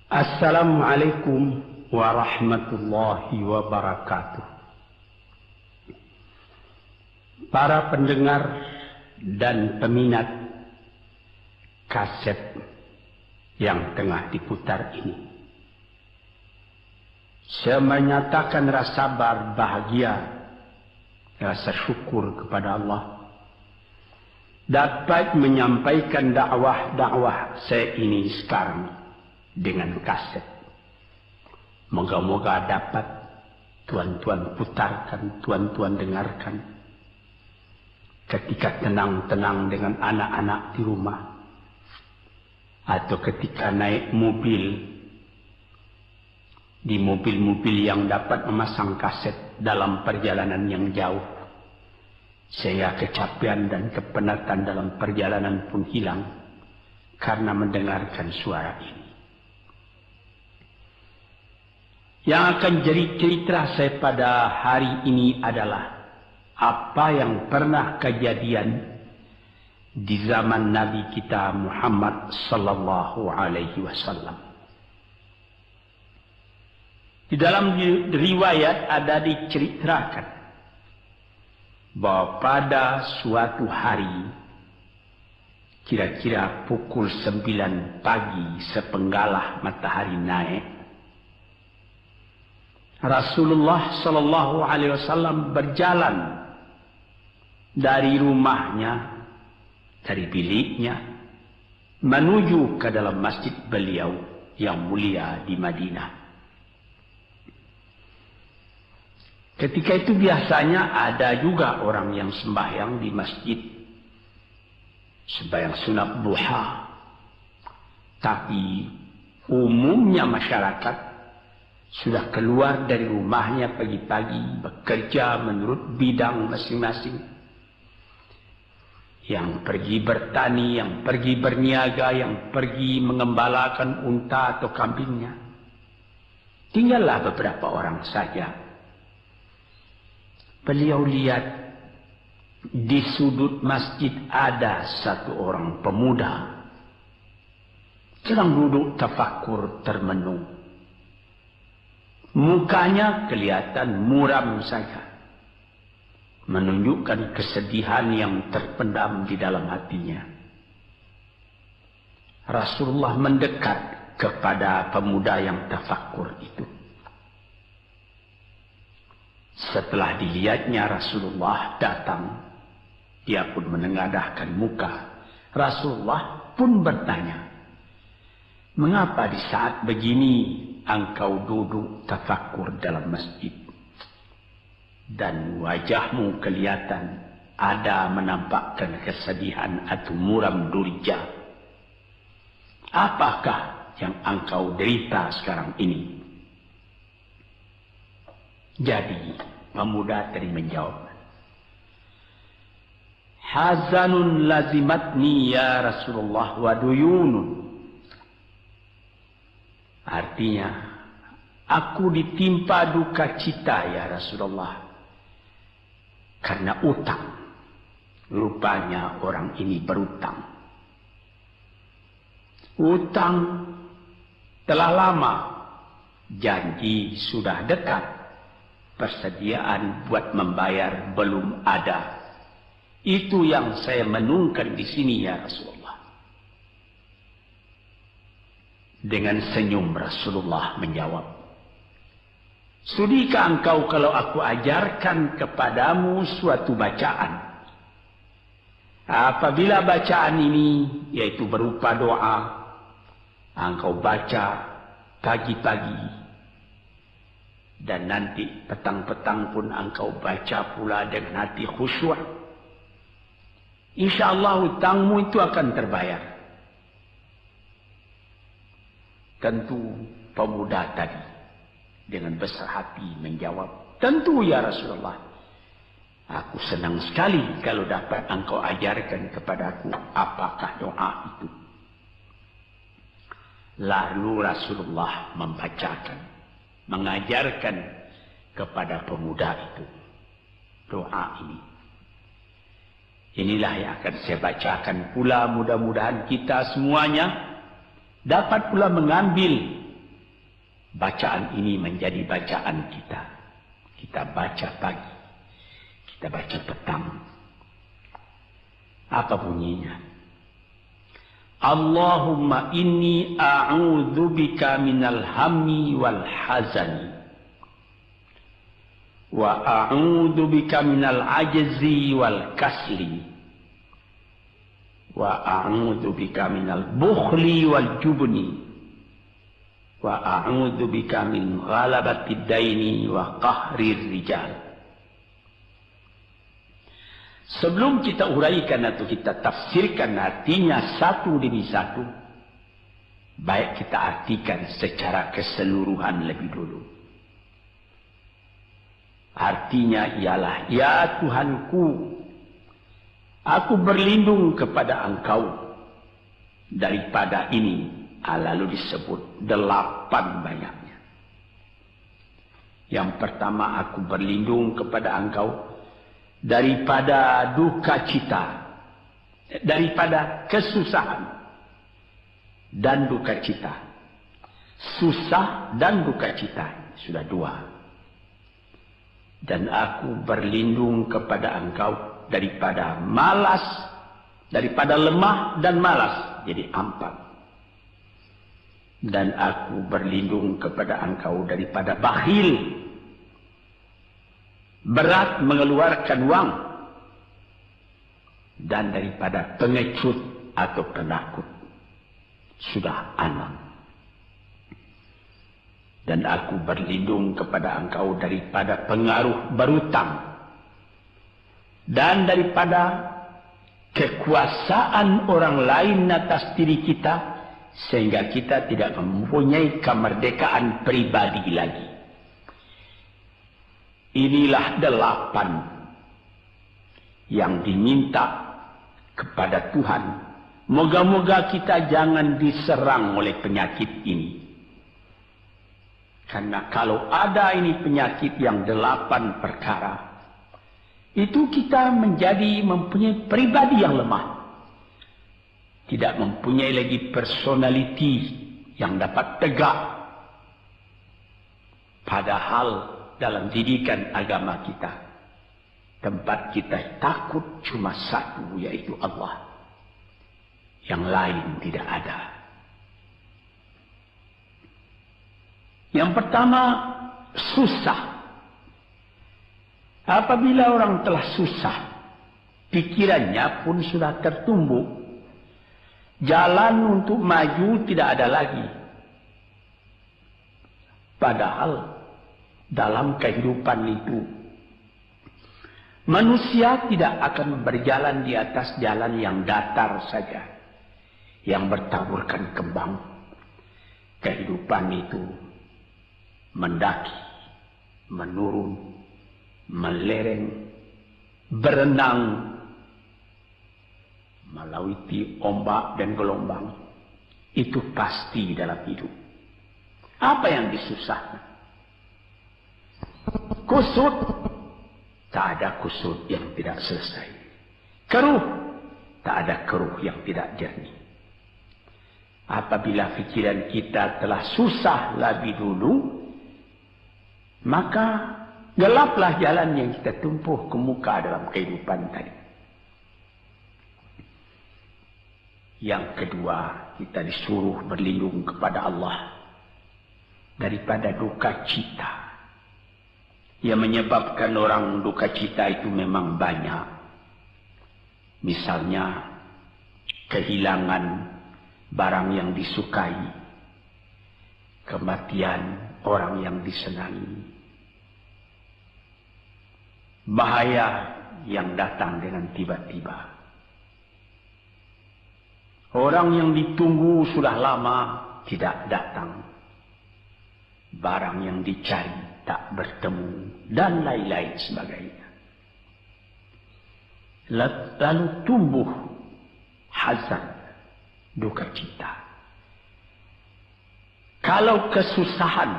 Assalamualaikum warahmatullahi wabarakatuh. Para pendengar dan peminat kaset yang tengah diputar ini, saya menyatakan rasa bahagia, rasa syukur kepada Allah dapat menyampaikan dakwah saya ini sekarang dengan kaset. Moga-moga dapat tuan-tuan putarkan, tuan-tuan dengarkan ketika tenang-tenang dengan anak-anak di rumah, atau ketika naik mobil, di mobil-mobil yang dapat memasang kaset dalam perjalanan yang jauh, sehingga kecapean dan kepenatan dalam perjalanan pun hilang karena mendengarkan suara ini. Yang akan jadi cerita saya pada hari ini adalah apa yang pernah kejadian di zaman Nabi kita Muhammad sallallahu alaihi wasallam. Di dalam riwayat ada diceritakan bahwa pada suatu hari, kira-kira pukul 9 pagi sepenggalah matahari naik, Rasulullah sallallahu alaihi wasallam berjalan dari rumahnya, dari biliknya, menuju ke dalam masjid beliau yang mulia di Madinah. Ketika itu biasanya ada juga orang yang sembahyang di masjid, sembahyang sunat duha. Tapi umumnya masyarakat sudah keluar dari rumahnya pagi-pagi, bekerja menurut bidang masing-masing. Yang pergi bertani, yang pergi berniaga, yang pergi mengembalakan unta atau kambingnya. Tinggallah beberapa orang saja. Beliau lihat di sudut masjid ada satu orang pemuda sedang duduk tafakur termenung. Mukanya kelihatan muram saja, menunjukkan kesedihan yang terpendam di dalam hatinya. Rasulullah mendekat kepada pemuda yang tafakur itu. Setelah dilihatnya Rasulullah datang, dia pun menengadahkan muka. Rasulullah pun bertanya, "Mengapa di saat begini engkau duduk tafakur dalam masjid? Dan wajahmu kelihatan ada menampakkan kesedihan atau muram durja. Apakah yang engkau derita sekarang ini?" Jadi pemuda tadi menjawab, "Hazanun lazimatni ya Rasulullah wa duyunun." Artinya, aku ditimpa duka cita ya Rasulullah karena utang. Rupanya orang ini berutang. Utang telah lama, janji sudah dekat, persediaan buat membayar belum ada. Itu yang saya menungkan di sini ya Rasulullah. Dengan senyum Rasulullah menjawab, "Sudikah engkau kalau aku ajarkan kepadamu suatu bacaan? Apabila bacaan ini, yaitu berupa doa, engkau baca pagi-pagi, dan nanti petang-petang pun engkau baca pula dengan hati khusyuk, insya Allah hutangmu itu akan terbayar." Tentu pemuda tadi dengan besar hati menjawab, "Tentu ya Rasulullah. Aku senang sekali kalau dapat engkau ajarkan kepadaku apakah doa itu." Lalu Rasulullah membacakan, mengajarkan kepada pemuda itu doa ini. Inilah yang akan saya bacakan pula, mudah-mudahan kita semuanya dapat pula mengambil bacaan ini menjadi bacaan kita. Kita baca pagi, kita baca petang. Apa bunyinya? Allahumma inni a'udzubika minal hammi wal hazani wa a'udzubika minal ajzi wal kasli wa a'udzubika minal bukhli wal jubni wa a'udzubika min ghalabati daini wa qahrir rijal. Sebelum kita uraikan atau kita tafsirkan artinya satu demi satu, baik kita artikan secara keseluruhan lebih dulu. Artinya ialah, ya Tuhanku, aku berlindung kepada Engkau daripada ini. Lalu disebut 8 banyaknya. Yang pertama, aku berlindung kepada Engkau daripada duka cita, daripada kesusahan dan duka cita. Susah dan duka cita, sudah 2. Dan aku berlindung kepada Engkau daripada malas, daripada lemah dan malas, jadi 4. Dan aku berlindung kepada Engkau daripada bakhil, berat mengeluarkan wang, dan daripada pengecut atau penakut, sudah 6. Dan aku berlindung kepada Engkau daripada pengaruh berutang dan daripada kekuasaan orang lain atas diri kita, sehingga kita tidak mempunyai kemerdekaan pribadi lagi. Inilah 8 yang diminta kepada Tuhan. Moga-moga kita jangan diserang oleh penyakit ini. Karena kalau ada ini penyakit yang 8 perkara, itu kita mempunyai pribadi yang lemah. Tidak mempunyai lagi personality yang dapat tegak. Padahal dalam didikan agama kita, tempat kita takut cuma satu, yaitu Allah. Yang lain tidak ada. Yang pertama, susah. Apabila orang telah susah, pikirannya pun sudah tertumbuk. Jalan untuk maju tidak ada lagi. Padahal dalam kehidupan itu, manusia tidak akan berjalan di atas jalan yang datar saja, yang bertaburkan kembang. Kehidupan itu mendaki, menurun, melereng, berenang, melalui ombak dan gelombang. Itu pasti dalam hidup. Apa yang disusahkan? Kusut, tak ada kusut yang tidak selesai. Keruh, tak ada keruh yang tidak jernih. Apabila pikiran kita telah susah lebih dulu, maka gelaplah jalan yang kita tempuh ke muka dalam kehidupan tadi. Yang kedua, kita disuruh berlindung kepada Allah daripada duka cita. Yang menyebabkan orang duka cita itu memang banyak. Misalnya, kehilangan barang yang disukai, kematian orang yang disenangi, bahaya yang datang dengan tiba-tiba. Orang yang ditunggu sudah lama tidak datang. Barang yang dicari tak bertemu. Dan lain-lain sebagainya. Lalu tumbuh hazan, duka cita. Kalau kesusahan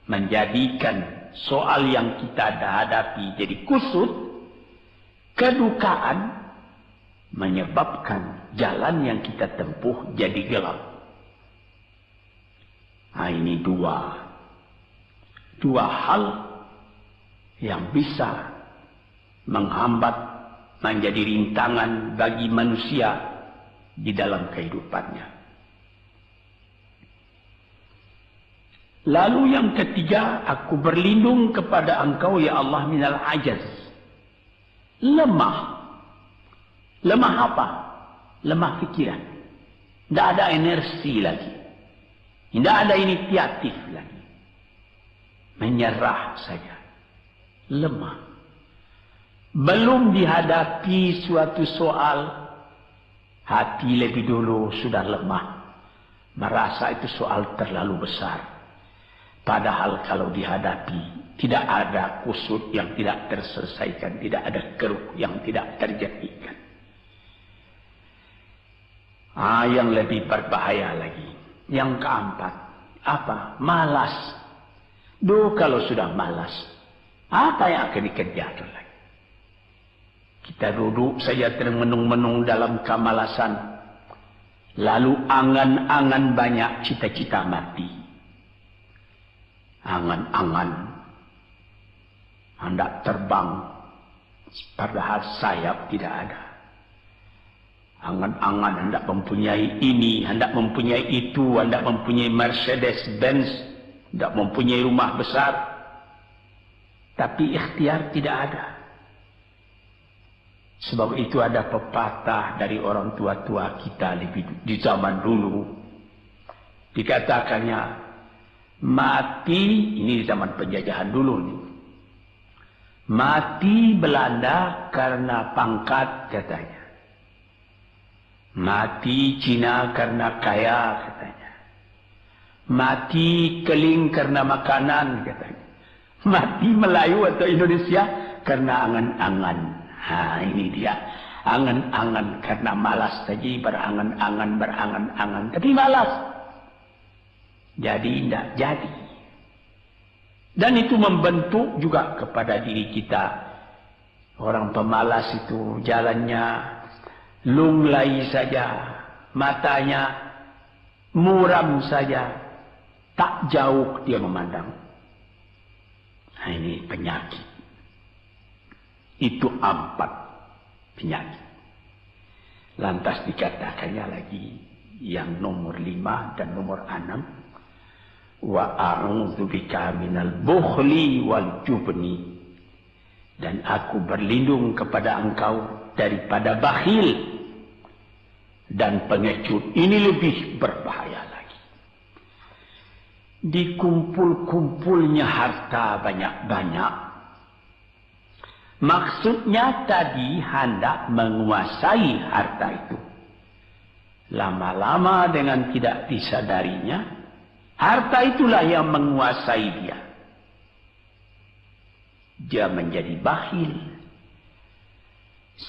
menjadikan soal yang kita hadapi jadi kusut, kedukaan menyebabkan jalan yang kita tempuh jadi gelap. Nah, ini 2 dua hal yang bisa menghambat, menjadi rintangan bagi manusia di dalam kehidupannya. Lalu yang ketiga, aku berlindung kepada Engkau ya Allah minal ajaz. Lemah. Lemah apa? Lemah pikiran. Tidak ada energi lagi. Tidak ada inisiatif lagi. Menyerah saja. Lemah. Belum dihadapi suatu soal, hati lebih dulu sudah lemah. Merasa itu soal terlalu besar. Padahal kalau dihadapi, tidak ada kusut yang tidak terselesaikan. Tidak ada keruh yang tidak terjadikan. Yang lebih berbahaya lagi. Yang keempat, apa? Malas. Kalau sudah malas, apa yang akan dikerjakan lagi? Kita duduk saja termenung-menung dalam kemalasan. Lalu angan-angan banyak, cita-cita mati. Angan-angan hendak terbang, padahal sayap tidak ada. Angan-angan hendak mempunyai ini, hendak mempunyai itu, hendak mempunyai Mercedes-Benz, hendak mempunyai rumah besar. Tapi ikhtiar tidak ada. Sebab itu ada pepatah dari orang tua-tua kita di zaman dulu. Dikatakannya, mati, ini di zaman penjajahan dulu nih. Mati Belanda karena pangkat katanya. Mati Cina karena kaya katanya. Mati Keling karena makanan katanya. Mati Melayu atau Indonesia karena angan-angan. Ini dia. Angan-angan karena malas saja, berangan-angan. Tapi malas. Jadi tidak jadi. Dan itu membentuk juga kepada diri kita. Orang pemalas itu jalannya lunglai saja. Matanya muram saja. Tak jauh dia memandang. Ini penyakit. Itu 4 penyakit. Lantas dikatakannya lagi yang nomor 5 dan nomor 6. Wa a'udzubika minal bukhli wal jubni. Dan aku berlindung kepada Engkau daripada bakhil dan pengecut. Ini lebih berbahaya lagi. Dikumpul-kumpulnya harta banyak-banyak. Maksudnya tadi hendak menguasai harta itu. Lama-lama dengan tidak disadarinya, harta itulah yang menguasai dia. Dia menjadi bakhil.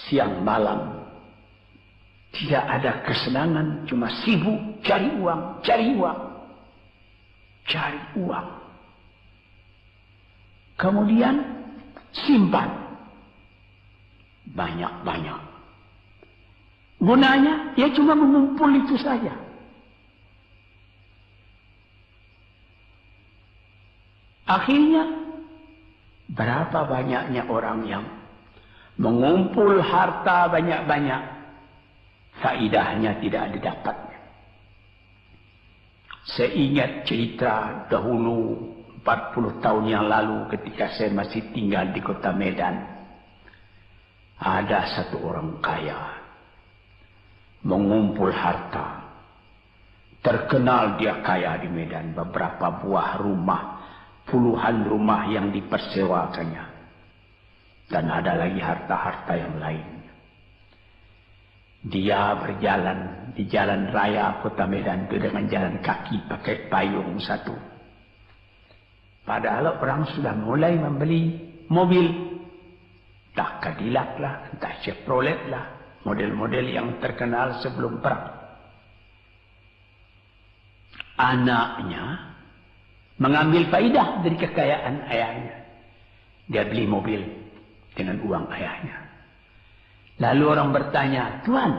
Siang malam tidak ada kesenangan, cuma sibuk cari uang, cari uang, cari uang. Kemudian simpan banyak-banyak. Gunanya ya cuma mengumpul itu saja. Akhirnya berapa banyaknya orang yang mengumpul harta banyak-banyak, faidahnya tidak didapatnya. Saya ingat cerita dahulu 40 tahun yang lalu ketika saya masih tinggal di kota Medan. Ada satu orang kaya mengumpul harta. Terkenal dia kaya di Medan, beberapa buah rumah, puluhan rumah yang dipersewakannya. Dan ada lagi harta-harta yang lain. Dia berjalan di jalan raya kota Medan itu dengan jalan kaki pakai payung satu. Padahal orang sudah mulai membeli mobil. Entah Cadillac lah, entah Chevrolet lah. Model-model yang terkenal sebelum perang. Anaknya mengambil faidah dari kekayaan ayahnya. Dia beli mobil dengan uang ayahnya. Lalu orang bertanya, Tuan,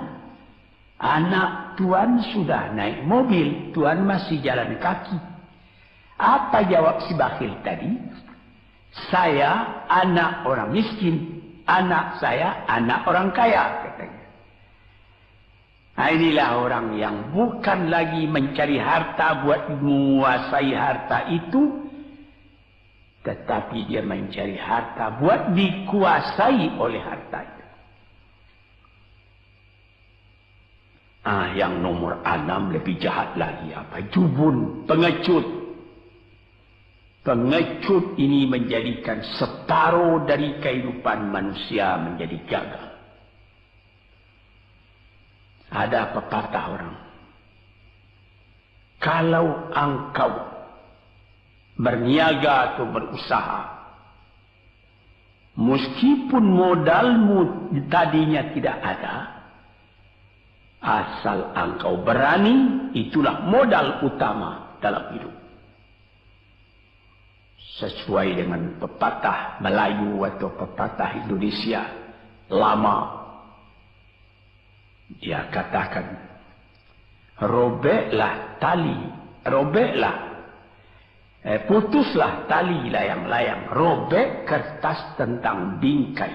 anak Tuan sudah naik mobil, Tuan masih jalan kaki. Apa jawab si bakhil tadi? Saya anak orang miskin, anak saya anak orang kaya, katanya. Nah, inilah orang yang bukan lagi mencari harta buat menguasai harta itu, tetapi dia mencari harta buat dikuasai oleh harta itu. Yang nomor 6 lebih jahat lagi. Apa? Jubun, pengecut. Pengecut ini menjadikan separuh dari kehidupan manusia menjadi gagal. Ada pepatah orang, kalau engkau berniaga atau berusaha, meskipun modalmu tadinya tidak ada, asal engkau berani, itulah modal utama dalam hidup. Sesuai dengan pepatah Melayu atau pepatah Indonesia lama, dia katakan, robeklah tali, putuslah tali layang-layang, robek kertas tentang bingkai.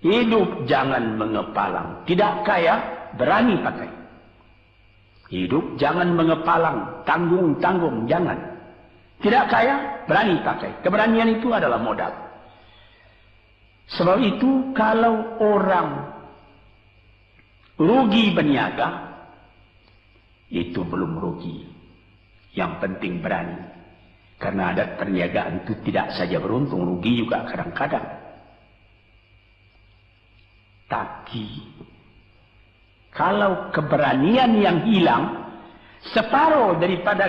Hidup jangan mengepalang, tidak kaya berani pakai. Hidup jangan mengepalang, tanggung-tanggung jangan. Tidak kaya berani pakai. Keberanian itu adalah modal. Sebab itu kalau orang rugi berniaga, itu belum rugi. Yang penting berani. Karena adat perniagaan itu tidak saja beruntung, rugi juga kadang-kadang. Tapi kalau keberanian yang hilang, separuh daripada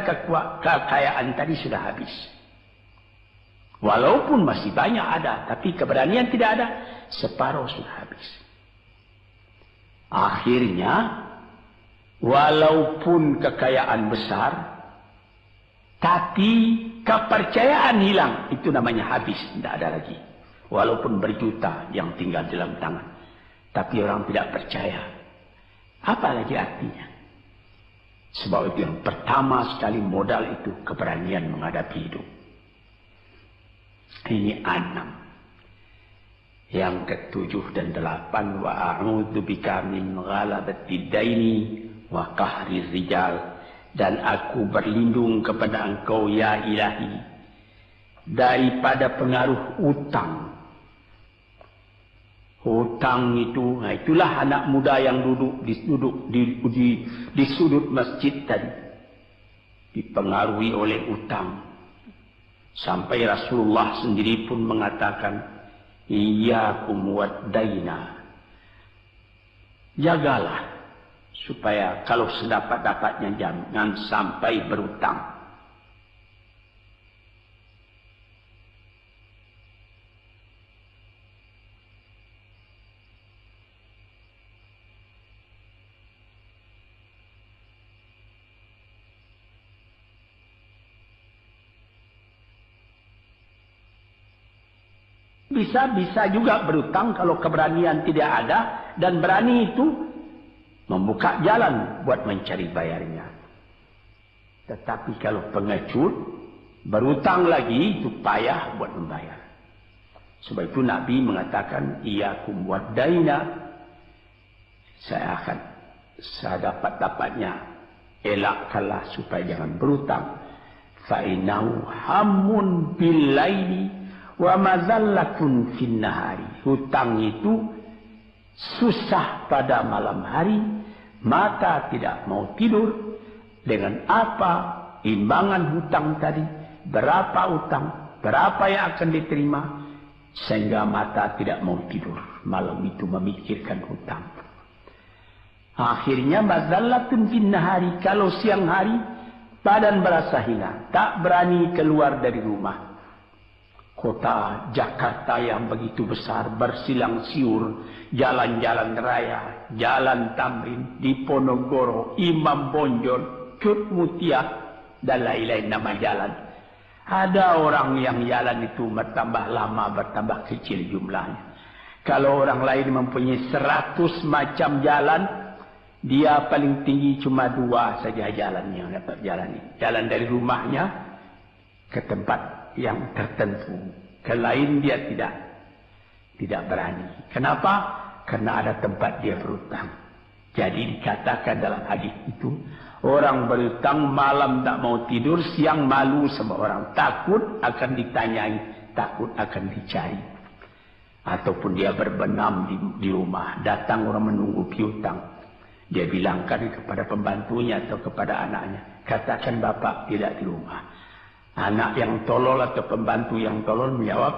kekayaan tadi sudah habis. Walaupun masih banyak ada, tapi keberanian tidak ada, separuh sudah habis. Akhirnya, walaupun kekayaan besar, tapi kepercayaan hilang, itu namanya habis, tidak ada lagi. Walaupun berjuta yang tinggal dalam tangan, tapi orang tidak percaya. Apa lagi artinya? Sebab itu yang pertama sekali modal itu keberanian menghadapi hidup. Ini 6. Yang ke-7 dan 8, wa a'udzu bika min ghalabatid daini wa qahri rijal, dan aku berlindung kepada Engkau ya Ilahi daripada pengaruh utang. Hutang itu, itulah anak muda yang duduk di sudut masjid tadi, dipengaruhi oleh utang. Sampai Rasulullah sendiri pun mengatakan, iyyakum wad-daina. Jagalah supaya kalau sedapat-dapatnya jangan sampai berutang. Bisa juga berutang kalau keberanian tidak ada, dan berani itu membuka jalan buat mencari bayarnya. Tetapi kalau pengecut berutang lagi, itu payah buat membayar. Sebab itu Nabi mengatakan, iyyakum wad-daina, saya akan sedapat-dapatnya elakkanlah supaya jangan berutang. Fa innahu hammun bil laili wa mazallatun fin nahari. Hutang itu susah pada malam hari, mata tidak mau tidur. Dengan apa imbangan hutang tadi, berapa utang, berapa yang akan diterima, sehingga mata tidak mau tidur malam itu memikirkan hutang. Akhirnya mazallatun fin nahari, kalau siang hari badan berasa hina, tak berani keluar dari rumah. Kota Jakarta yang begitu besar, bersilang siur, jalan-jalan raya, jalan Tamrin, Diponegoro, Imam Bonjol, Cut Mutia, dan lain-lain nama jalan. Ada orang yang jalan itu bertambah lama, bertambah kecil jumlahnya. Kalau orang lain mempunyai 100 macam jalan, dia paling tinggi cuma 2 saja jalan yang dapat jalani. Jalan dari rumahnya ke tempat yang tertentu. Ke lain dia tidak berani. Kenapa? Karena ada tempat dia berhutang. Jadi dikatakan dalam hadis itu, orang berhutang malam tak mau tidur, siang malu sama orang. Takut akan ditanyai, takut akan dicari. Ataupun dia berbenam di rumah, datang orang menunggu piutang. Dia bilangkan kepada pembantunya atau kepada anaknya, katakan bapak tidak di rumah. Anak yang tolol atau pembantu yang tolol menjawab,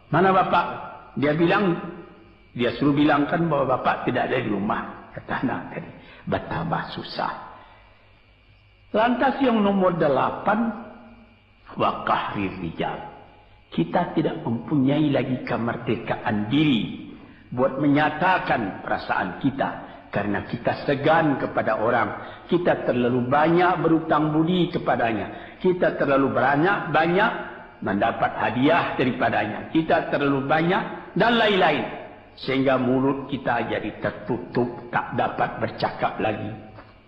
mana bapak? Dia suruh bilangkan bahwa bapak tidak ada di rumah. Kata anak tadi, betapa susah. Lantas yang nomor 8, waqahrir rijal. Kita tidak mempunyai lagi kemerdekaan diri buat menyatakan perasaan kita. Karena kita segan kepada orang. Kita terlalu banyak berutang budi kepadanya. Kita terlalu banyak mendapat hadiah daripadanya. Kita terlalu banyak dan lain-lain. Sehingga mulut kita jadi tertutup. Tak dapat bercakap lagi.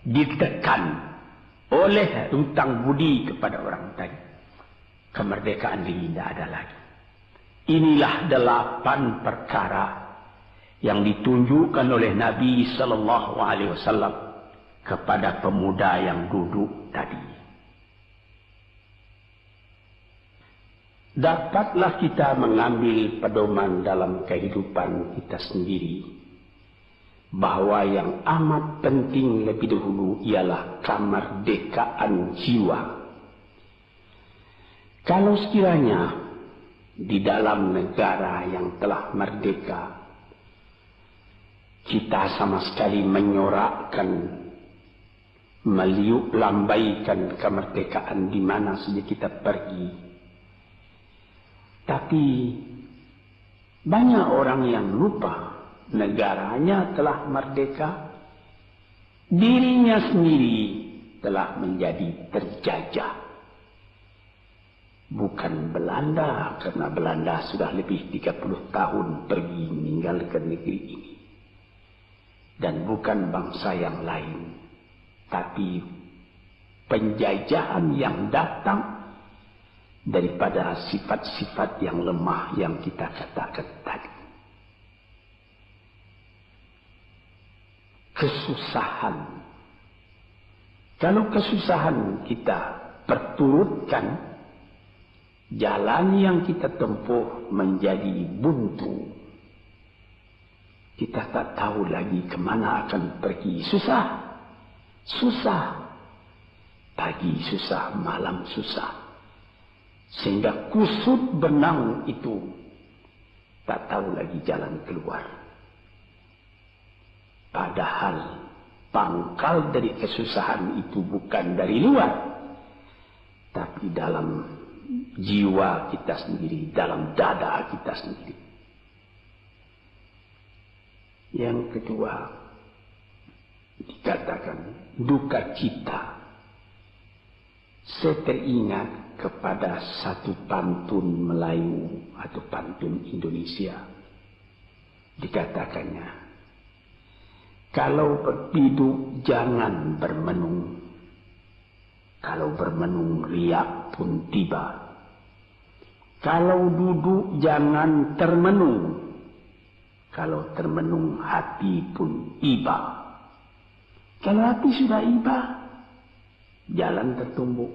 Ditekan oleh hutang budi kepada orang tadi. Kemerdekaan diri tidak ada lagi. Inilah 8 perkara yang ditunjukkan oleh Nabi Sallallahu Alaihi Wasallam kepada pemuda yang duduk tadi. Dapatlah kita mengambil pedoman dalam kehidupan kita sendiri bahwa yang amat penting lebih dahulu ialah kemerdekaan jiwa. Kalau sekiranya di dalam negara yang telah merdeka kita sama sekali menyorakkan, meliuk lambaikan kemerdekaan di mana saja kita pergi. Tapi banyak orang yang lupa negaranya telah merdeka, dirinya sendiri telah menjadi terjajah. Bukan Belanda, karena Belanda sudah lebih 30 tahun pergi meninggalkan negeri ini. Dan bukan bangsa yang lain. Tapi penjajahan yang datang daripada sifat-sifat yang lemah yang kita katakan tadi. Kesusahan. Kalau kesusahan kita perturutkan, jalan yang kita tempuh menjadi buntu. Kita tak tahu lagi kemana akan pergi. Susah. Pagi susah, malam susah. Sehingga kusut benang itu tak tahu lagi jalan keluar. Padahal pangkal dari kesusahan itu bukan dari luar. Tapi dalam jiwa kita sendiri, dalam dada kita sendiri. Yang kedua, dikatakan duka cita. Saya teringat kepada satu pantun Melayu atau pantun Indonesia. Dikatakannya, kalau berhidup jangan bermenung. Kalau bermenung riak pun tiba. Kalau duduk jangan termenung. Kalau termenung hati pun iba. Kalau hati sudah iba, jalan tertumbuk.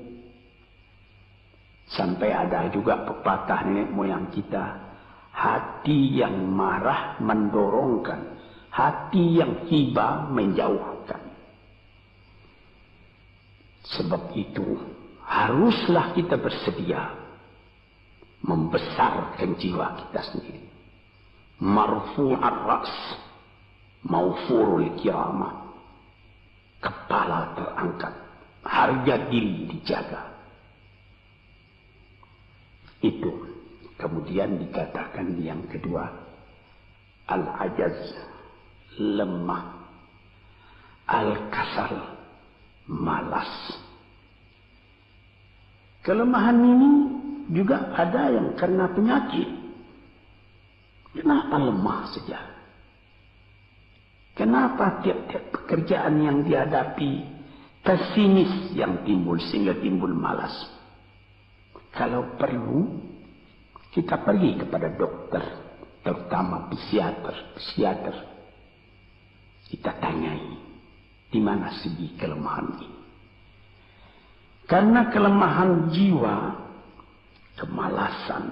Sampai ada juga pepatah nenek moyang kita, hati yang marah mendorongkan, hati yang iba menjauhkan. Sebab itu haruslah kita bersedia membesarkan jiwa kita sendiri. Marfu'ar ra's, maufurul kiramah. Kepala terangkat, harga diri dijaga. Itu. Kemudian dikatakan yang kedua, al-ajaz, lemah, al-kasal, malas. Kelemahan ini juga ada yang karena penyakit. Kenapa lemah saja? Kenapa tiap-tiap pekerjaan yang dihadapi pesimis yang timbul sehingga timbul malas? kalau perlu kita pergi kepada dokter, terutama psikiater. Kita tanyai di mana segi kelemahan ini. Karena kelemahan jiwa, kemalasan,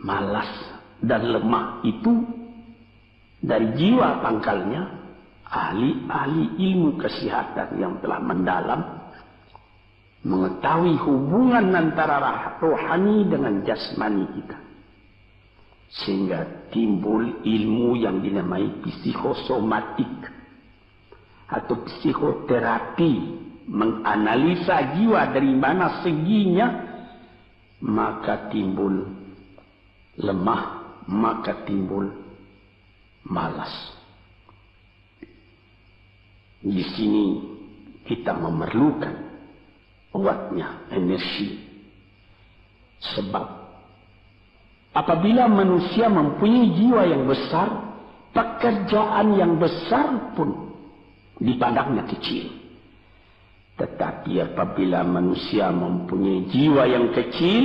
malas dan lemah itu dari jiwa pangkalnya. Ahli-ahli ilmu kesehatan yang telah mendalam mengetahui hubungan antara rohani dengan jasmani kita, sehingga timbul ilmu yang dinamai psikosomatik atau psikoterapi, menganalisa jiwa dari mana seginya, maka timbul lemah, maka timbul malas. Di sini kita memerlukan kuatnya energi. Sebab apabila manusia mempunyai jiwa yang besar, pekerjaan yang besar pun dipandangnya kecil. Tetapi apabila manusia mempunyai jiwa yang kecil,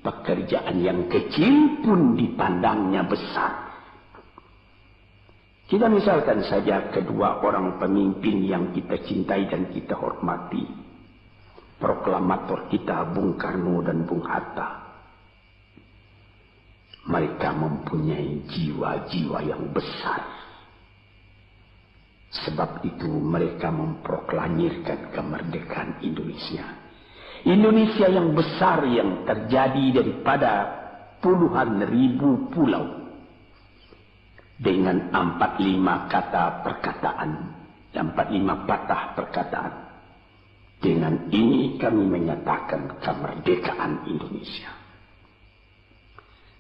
pekerjaan yang kecil pun dipandangnya besar. Kita misalkan saja kedua orang pemimpin yang kita cintai dan kita hormati. Proklamator kita Bung Karno dan Bung Hatta. Mereka mempunyai jiwa-jiwa yang besar. Sebab itu mereka memproklamirkan kemerdekaan Indonesia. Indonesia yang besar yang terjadi daripada puluhan ribu pulau. Dengan 45 kata perkataan, 45 patah perkataan. Dengan ini kami menyatakan kemerdekaan Indonesia.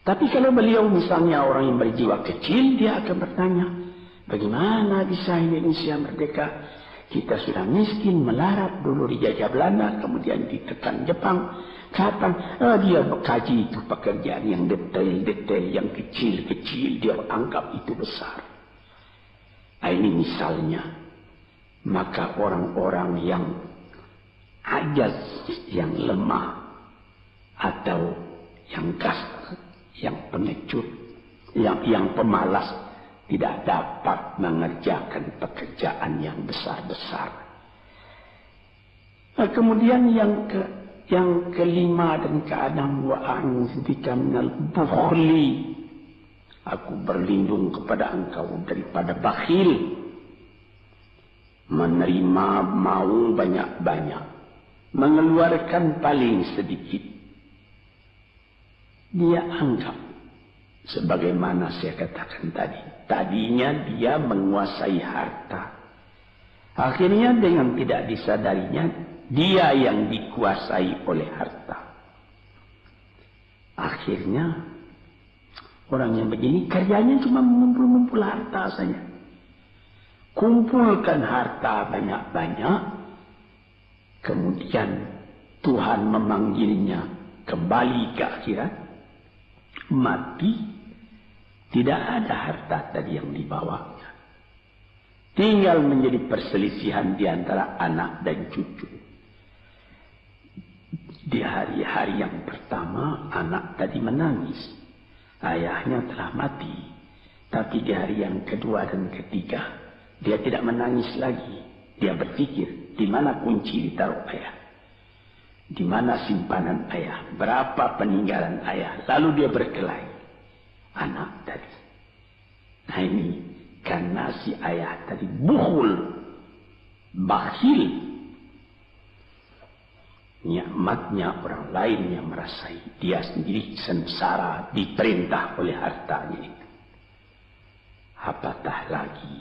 Tapi kalau beliau misalnya orang yang berjiwa kecil, dia akan bertanya, bagaimana bisa Indonesia merdeka? Kita sudah miskin, melarat, dulu dijajah Belanda, kemudian ditekan Jepang. Kapan dia mengkaji itu pekerjaan yang detail-detail, yang kecil-kecil, dia anggap itu besar. Nah, ini misalnya. Maka orang-orang yang ajaz, yang lemah, atau yang kasar, yang pengecut, yang pemalas, tidak dapat mengerjakan pekerjaan yang besar-besar. Nah, kemudian yang kelima dan keenam, wa a'udzubika minal bukhli. Aku berlindung kepada engkau daripada bakhil. Menerima mau banyak-banyak, mengeluarkan paling sedikit. Dia anggap, sebagaimana saya katakan tadi, tadinya dia menguasai harta. Akhirnya dengan tidak disadarinya, dia yang dikuasai oleh harta. Akhirnya orang yang begini kerjanya cuma mengumpul-ngumpul harta saja. Kumpulkan harta banyak-banyak. Kemudian Tuhan memanggilnya kembali ke akhirat. Mati. Tidak ada harta tadi yang dibawanya. Tinggal menjadi perselisihan di antara anak dan cucu. Di hari-hari yang pertama, anak tadi menangis. Ayahnya telah mati. Tapi di hari yang kedua dan ketiga, dia tidak menangis lagi. Dia berpikir, di mana kunci ditaruh ayah? Di mana simpanan ayah? Berapa peninggalan ayah? Lalu dia berkelahi. Anak tadi. Nah ini, karena si ayah tadi bukhul, bakhil. Nikmatnya orang lain yang merasai, dia sendiri sengsara diperintah oleh hartanya itu. Apatah lagi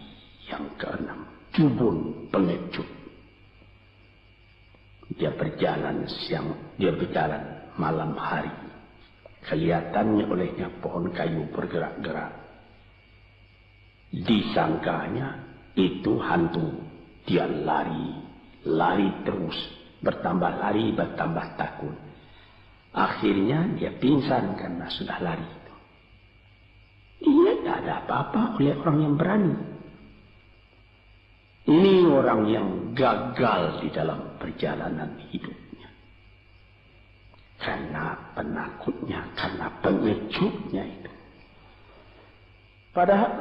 yang keenam, jubun, pengecut. Dia berjalan siang, dia berjalan malam hari. Kelihatannya olehnya pohon kayu bergerak-gerak. Disangkanya itu hantu. Dia lari terus. Bertambah lari, bertambah takut. Akhirnya dia pingsan karena sudah lari. Dia tidak ada apa-apa oleh orang yang berani. Ini orang yang gagal di dalam perjalanan hidupnya. karena penakutnya, karena pengejutnya itu. Padahal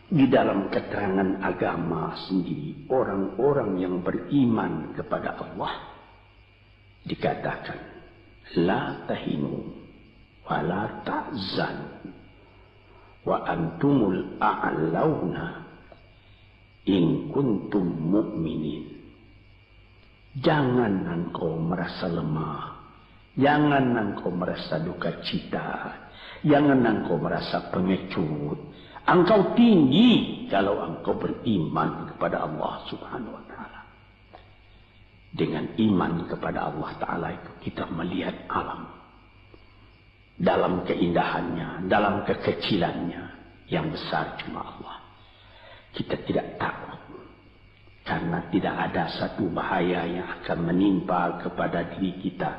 di dalam keterangan agama sendiri, orang-orang yang beriman kepada Allah dikatakan la tahinu wa la tahzanu wa antumul a'launa in kuntum mu'minin. Jangan engkau merasa lemah, jangan engkau merasa duka cita, jangan engkau merasa pengecut. Engkau tinggi kalau engkau beriman kepada Allah Subhanahu wa Ta'ala. Dengan iman kepada Allah Ta'ala itu kita melihat alam dalam keindahannya, dalam kekecilannya. Yang besar cuma Allah. Kita tidak takut karena tidak ada satu bahaya yang akan menimpa kepada diri kita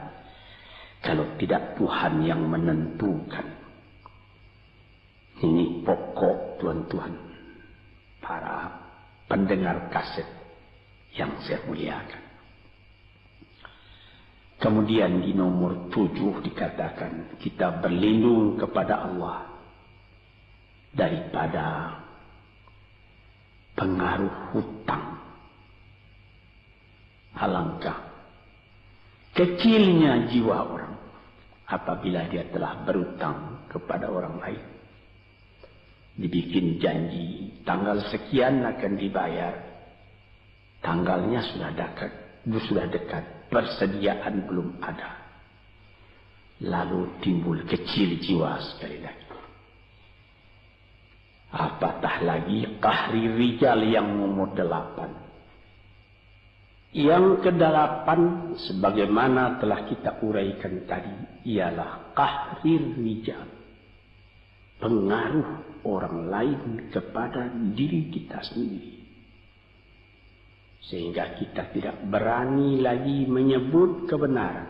kalau tidak Tuhan yang menentukan. Ini pokok tuan-tuan, para pendengar kaset yang saya muliakan. Kemudian di nomor 7 dikatakan kita berlindung kepada Allah daripada pengaruh hutang. Alangkah kecilnya jiwa orang apabila dia telah berutang kepada orang lain. Dibikin janji tanggal sekian akan dibayar, tanggalnya sudah dekat, persediaan belum ada, lalu timbul kecil jiwa sekali lagi. Apatah lagi qahri rijal yang nomor 8. Yang ke-8 sebagaimana telah kita uraikan tadi ialah qahri rijal, pengaruh orang lain kepada diri kita sendiri. Sehingga kita tidak berani lagi menyebut kebenaran.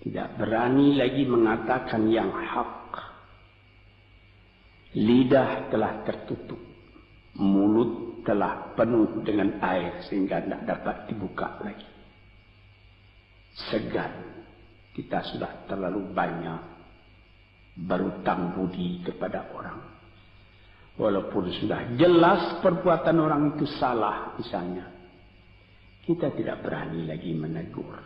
Tidak berani lagi mengatakan yang hak. Lidah telah tertutup. Mulut telah penuh dengan air sehingga tidak dapat dibuka lagi. Segan. Kita sudah terlalu banyak berutang budi kepada orang. Walaupun sudah jelas perbuatan orang itu salah misalnya, kita tidak berani lagi menegur.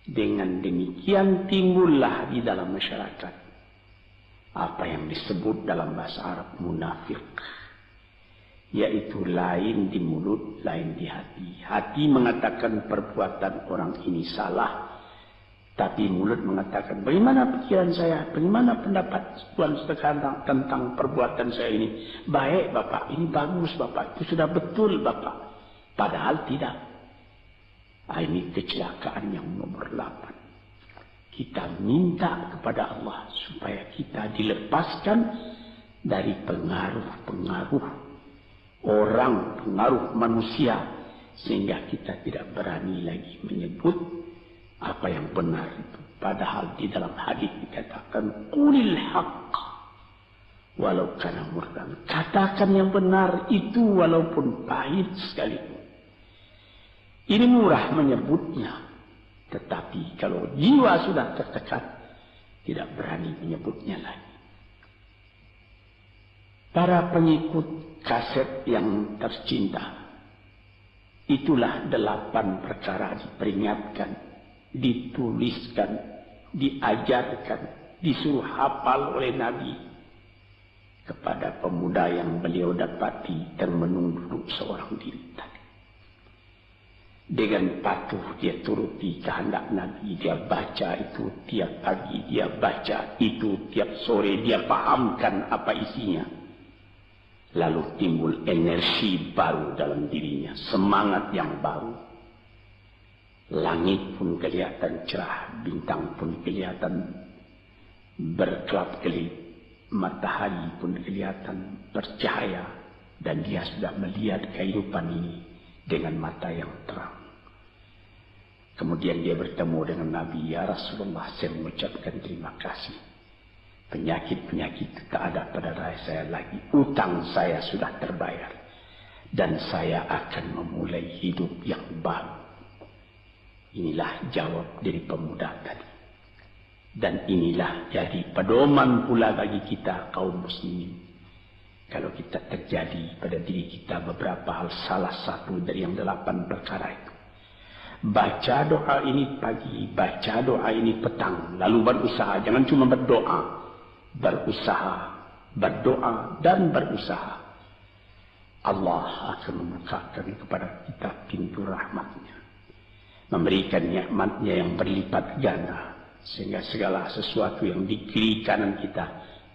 Dengan demikian timbullah di dalam masyarakat apa yang disebut dalam bahasa Arab munafik, yaitu lain di mulut, lain di hati. Hati mengatakan perbuatan orang ini salah, tapi mulut mengatakan, bagaimana pikiran saya, bagaimana pendapat Tuhan sekarang tentang perbuatan saya ini. Baik Bapak, ini bagus Bapak, itu sudah betul Bapak. Padahal tidak. Ini kecelakaan yang nomor 8. Kita minta kepada Allah supaya kita dilepaskan dari pengaruh-pengaruh orang, pengaruh manusia. Sehingga kita tidak berani lagi menyebut apa yang benar itu. Padahal di dalam hadis dikatakan qulil haqq walau kana murran. Katakan yang benar itu walaupun pahit sekalipun. Ini murah menyebutnya, tetapi kalau jiwa sudah tertekan tidak berani menyebutnya lagi. Para pengikut kaset yang tercinta, itulah 8 perkara diperingatkan, dituliskan, diajarkan, disuruh hafal oleh Nabi kepada pemuda yang beliau dapati termenung duduk seorang diri tadi. Dengan patuh dia turuti kehendak Nabi, dia baca itu tiap pagi, dia baca itu tiap sore, dia pahamkan apa isinya. Lalu timbul energi baru dalam dirinya, semangat yang baru. Langit pun kelihatan cerah, bintang pun kelihatan berkelap-kelip, matahari pun kelihatan bercahaya, dan dia sudah melihat kehidupan ini dengan mata yang terang. Kemudian dia bertemu dengan Nabi, ya Rasulullah, saya mengucapkan terima kasih. Penyakit-penyakit tak ada pada saya lagi, utang saya sudah terbayar, dan saya akan memulai hidup yang baru. Inilah jawab dari pemuda tadi. Dan inilah jadi pedoman pula bagi kita kaum muslimin. Kalau kita terjadi pada diri kita beberapa hal, salah satu dari yang 8 perkara itu. Baca doa ini pagi, baca doa ini petang, lalu berusaha. Jangan cuma berdoa, berusaha, berdoa dan berusaha. Allah akan membukakan kepada kita pintu rahmatnya, memberikan nikmatnya yang berlipat ganda, sehingga segala sesuatu yang di kiri kanan kita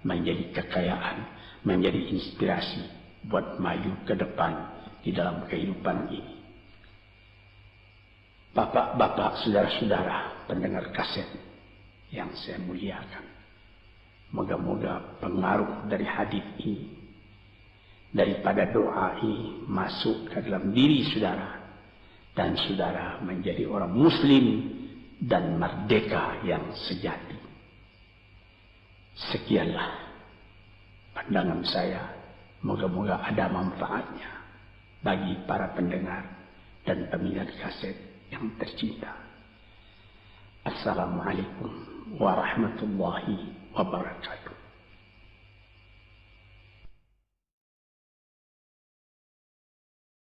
menjadi kekayaan, menjadi inspirasi buat maju ke depan di dalam kehidupan ini. Bapak-bapak, saudara-saudara pendengar kaset yang saya muliakan, moga-moga pengaruh dari hadis ini, daripada doa ini masuk ke dalam diri saudara, dan saudara menjadi orang muslim dan merdeka yang sejati. Sekianlah pandangan saya, moga-moga ada manfaatnya bagi para pendengar dan peminat kaset yang tercinta. Assalamualaikum warahmatullahi wabarakatuh.